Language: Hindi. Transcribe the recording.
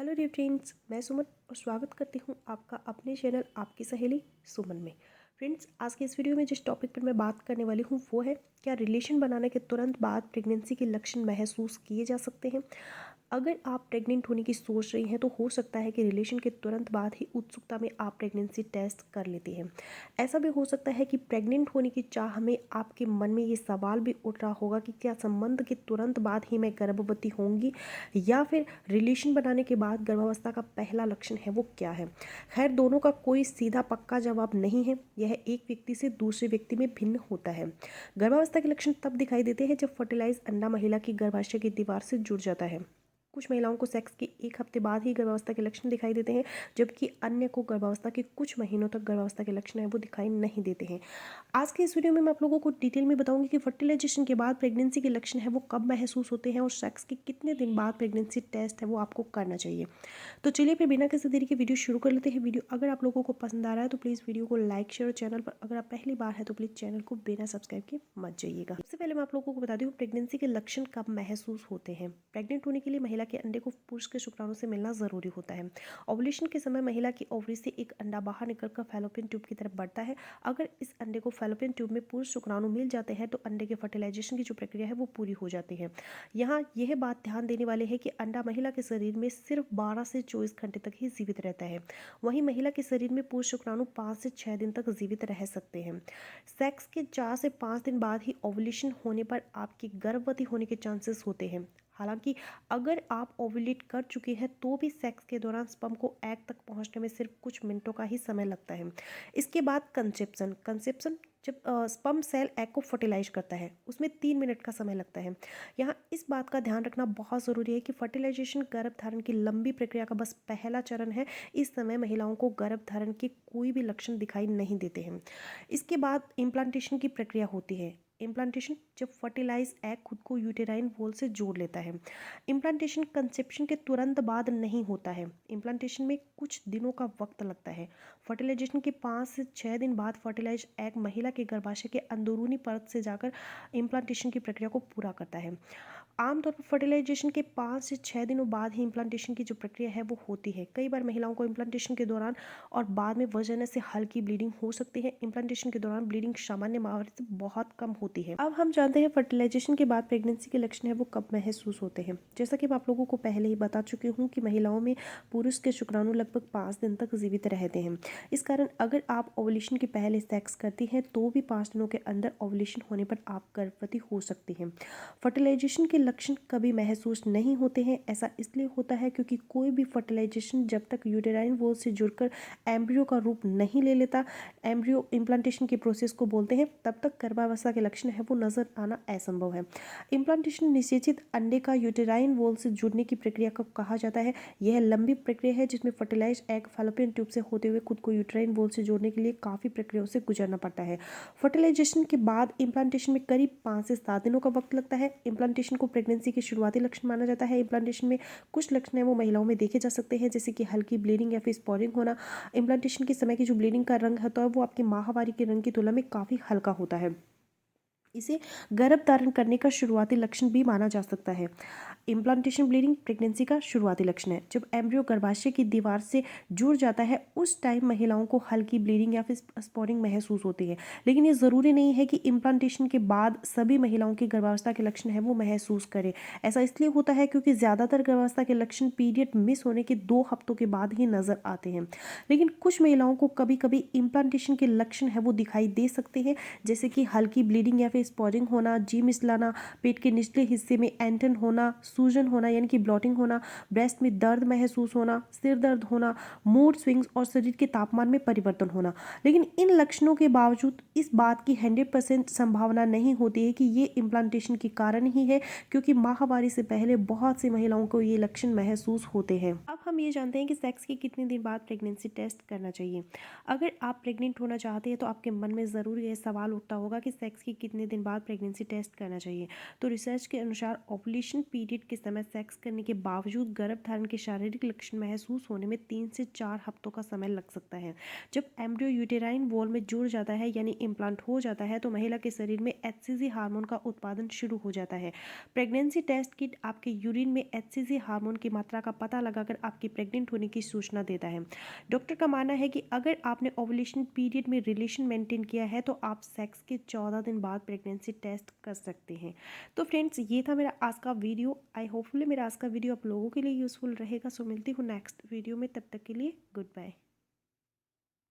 हेलो डियर फ्रेंड्स, मैं सुमन और स्वागत करती हूँ आपका अपने चैनल आपकी सहेली सुमन में। फ्रेंड्स, आज के इस वीडियो में जिस टॉपिक पर मैं बात करने वाली हूँ वो है, क्या रिलेशन बनाने के तुरंत बाद प्रेगनेंसी के लक्षण महसूस किए जा सकते हैं। अगर आप प्रेग्नेंट होने की सोच रही हैं तो हो सकता है कि रिलेशन के तुरंत बाद ही उत्सुकता में आप प्रेगनेंसी टेस्ट कर लेती हैं। ऐसा भी हो सकता है कि प्रेग्नेंट होने की चाह में आपके मन में ये सवाल भी उठ रहा होगा कि क्या संबंध के तुरंत बाद ही मैं गर्भवती होंगी, या फिर रिलेशन बनाने के बाद गर्भावस्था का पहला लक्षण है वो क्या है। खैर, दोनों का कोई सीधा पक्का जवाब नहीं है, यह एक व्यक्ति से दूसरे व्यक्ति में भिन्न होता है। गर्भावस्था के लक्षण तब दिखाई देते हैं जब फर्टिलाइज अंडा महिला की गर्भाशय की दीवार से जुड़ जाता है। कुछ महिलाओं को सेक्स के 1 हफ्ते बाद ही गर्भावस्था के लक्षण दिखाई देते हैं, जबकि अन्य को गर्भावस्था के कुछ महीनों तक गर्भावस्था के लक्षण है वो दिखाई नहीं देते हैं। आज के इस वीडियो में मैं आप लोगों को डिटेल में बताऊंगी कि फर्टिलाइजेशन के बाद प्रेगनेंसी के लक्षण है वो कब महसूस होते हैं और सेक्स के कितने दिन बाद प्रेगनेंसी टेस्ट है वो आपको करना चाहिए। तो चलिए फिर बिना किसी देरी के वीडियो शुरू कर लेते हैं। वीडियो अगर आप लोगों को पसंद आ रहा है तो प्लीज़ वीडियो को लाइक शेयर और चैनल पर अगर आप पहली बार है तो प्लीज़ चैनल को बिना सब्सक्राइब किए मत जाइएगा। सबसे पहले मैं आप लोगों को बता दूं प्रेगनेंसी के लक्षण कब महसूस होते हैं। प्रेग्नेंट होने के लिए महिला के अंडे को पुरुष के शुक्राणु से मिलना जरूरी होता है। ओवुलेशन के समय महिला की ओवरी से एक अंडा बाहर निकलकर फैलोपियन ट्यूब की तरफ बढ़ता है। अगर इस अंडे को फैलोपियन ट्यूब में पुरुष शुक्राणु मिल जाते हैं तो अंडे के फर्टिलाइजेशन की जो प्रक्रिया है वो पूरी हो जाती है। यहाँ यह बात ध्यान देने वाली है कि अंडा महिला के शरीर में सिर्फ 12 से 24 घंटे तक ही जीवित रहता है। वहीं महिला के शरीर में पुरुष शुक्राणु 5 से 6 दिन तक जीवित रह सकते हैं। सेक्स के 4 से 5 दिन बाद ही ओवुलेशन होने पर आपकी गर्भवती होने के चांसेस होते हैं। हालांकि अगर आप ओवुलेट कर चुके हैं तो भी सेक्स के दौरान स्पर्म को एग तक पहुंचने में सिर्फ कुछ मिनटों का ही समय लगता है। इसके बाद कंसेप्शन कंसेप्शन जब स्पर्म सेल एग को फर्टिलाइज करता है उसमें 3 मिनट का समय लगता है। यहाँ इस बात का ध्यान रखना बहुत ज़रूरी है कि फर्टिलाइजेशन गर्भधारण की लंबी प्रक्रिया का बस पहला चरण है। इस समय महिलाओं को गर्भधारण के कोई भी लक्षण दिखाई नहीं देते हैं। इसके बाद इम्प्लांटेशन की प्रक्रिया होती है। इम्प्लांटेशन जब फर्टिलाइज एग खुद को यूटेराइन वॉल से जोड़ लेता है। इम्प्लांटेशन कंसेप्शन के तुरंत बाद नहीं होता है। इम्प्लांटेशन में कुछ दिनों का वक्त लगता है। फर्टिलाइजेशन के 5 से 6 दिन बाद फर्टिलाइज एग महिला के गर्भाशय के अंदरूनी परत से जाकर इम्प्लांटेशन की प्रक्रिया को पूरा करता है। आमतौर पर फर्टिलाइजेशन के 5 से 6 दिनों बाद ही इम्प्लांटेशन की जो प्रक्रिया है वो होती है। कई बार महिलाओं को इम्प्लांटेशन के दौरान और बाद में वजन से हल्की ब्लीडिंग हो सकती है। इम्प्लांटेशन के दौरान ब्लीडिंग सामान्य मामले से बहुत कम होती है। अब हम जानते हैं फर्टिलाइजेशन के बाद प्रेगनेंसी के लक्षण है वो कब महसूस होते हैं। जैसा कि मैं आप लोगों को पहले ही बता चुकी हूँ कि महिलाओं में पुरुष के शुक्राणु लगभग 5 दिन तक जीवित रहते हैं। इस कारण अगर आप ओवुलेशन के पहले सेक्स करती हैं तो भी 5 दिनों के अंदर ओवुलेशन होने पर आप गर्भवती हो सकती हैं। फर्टिलाइजेशन के लक्षण कभी महसूस नहीं होते हैं। ऐसा इसलिए होता है क्योंकि कोई भी फर्टिलाइजेशन जब तक यूटेराइन वॉल से जुड़कर एम्ब्रियो का रूप नहीं ले लेता, एम्ब्रियो इम्प्लांटेशन के प्रोसेस को बोलते हैं, तब तक गर्भावस्था के लक्षण है वो नजर आना असंभव है। इम्प्लांटेशन निषेचित अंडे का यूटेराइन वॉल से जुड़ने की प्रक्रिया को कहा जाता है। यह लंबी प्रक्रिया है जिसमें फर्टिलाइज एग फैलोपियन ट्यूब से होते हुए खुद को यूटेराइन वॉल से जोड़ने के लिए काफ़ी प्रक्रियाओं से गुजरना पड़ता है। फर्टिलाइजेशन के बाद इम्प्लांटेशन में करीब 5 से 7 दिनों का वक्त लगता है। इम्प्लांटेशन को प्रेगनेंसी के शुरुआती लक्षण माना जाता है। इम्प्लांटेशन में कुछ लक्षण है वो महिलाओं में देखे जा सकते हैं, जैसे कि हल्की ब्लीडिंग या फिर स्पॉटिंग होना। इम्प्लांटेशन के समय की जो ब्लीडिंग का रंग होता है वो आपकी माहवारी के रंग की तुलना में काफ़ी हल्का होता है। इसे गर्भ धारण करने का शुरुआती लक्षण भी माना जा सकता है। इम्प्लांटेशन ब्लीडिंग प्रेगनेंसी का शुरुआती लक्षण है। जब एम्ब्रियो गर्भाशय की दीवार से जुड़ जाता है उस टाइम महिलाओं को हल्की ब्लीडिंग या फिर स्पॉटिंग महसूस होती है। लेकिन ये ज़रूरी नहीं है कि इम्प्लांटेशन के बाद सभी महिलाओं की गर्भावस्था के लक्षण है वो महसूस करें। ऐसा इसलिए होता है क्योंकि ज़्यादातर गर्भावस्था के लक्षण पीरियड मिस होने के 2 हफ्तों के बाद ही नजर आते हैं। लेकिन कुछ महिलाओं को कभी कभी इम्प्लांटेशन के लक्षण है वो दिखाई दे सकते हैं, जैसे कि हल्की ब्लीडिंग या फिर स्पॉटिंग होना, जी मिचलाना, पेट के निचले हिस्से में एंटन होना, सूजन होना यानी कि ब्लॉटिंग होना, ब्रेस्ट में दर्द महसूस होना, सिर दर्द होना, मूड स्विंग्स और शरीर के तापमान में परिवर्तन होना। लेकिन इन लक्षणों के बावजूद इस बात की 100% संभावना नहीं होती है कि ये इम्प्लांटेशन के कारण ही है, क्योंकि माहवारी से पहले बहुत सी महिलाओं को ये लक्षण महसूस होते हैं। अब हम ये जानते हैं कि सेक्स के कितने दिन बाद प्रेगनेंसी टेस्ट करना चाहिए। अगर आप प्रेग्नेंट होना चाहते हैं तो आपके मन में ज़रूर ये सवाल उठता होगा कि सेक्स के कितने दिन बाद प्रेगनेंसी टेस्ट करना चाहिए। तो रिसर्च के अनुसार ओवुलेशन पीरियड के समय सेक्स करने के बावजूद गर्भधारण के शारीरिक लक्षण महसूस होने में 3 से 4 हफ्तों का समय लग सकता है। जब एम्ब्रियो यूटेराइन वॉल में जुड़ जाता है यानी इम्प्लांट हो जाता है तो महिला के शरीर में एचसीजी हार्मोन का उत्पादन शुरू हो जाता है। प्रेगनेंसी टेस्ट किट आपके यूरिन में एचसीजी हार्मोन की मात्रा का पता लगाकर आपकी आपकी प्रेग्नेंट होने की सूचना देता है। डॉक्टर का मानना है कि अगर आपने ओवुलेशन पीरियड में रिलेशन मेंटेन किया है तो आप सेक्स के 14 दिन बाद प्रेगनेंसी टेस्ट कर सकते हैं। तो फ्रेंड्स, ये था मेरा आज का वीडियो। आई होपफुली मेरा आज का वीडियो आप लोगों के लिए यूज़फुल रहेगा। सो मिलती हूँ नेक्स्ट वीडियो में, तब तक के लिए गुड बाय।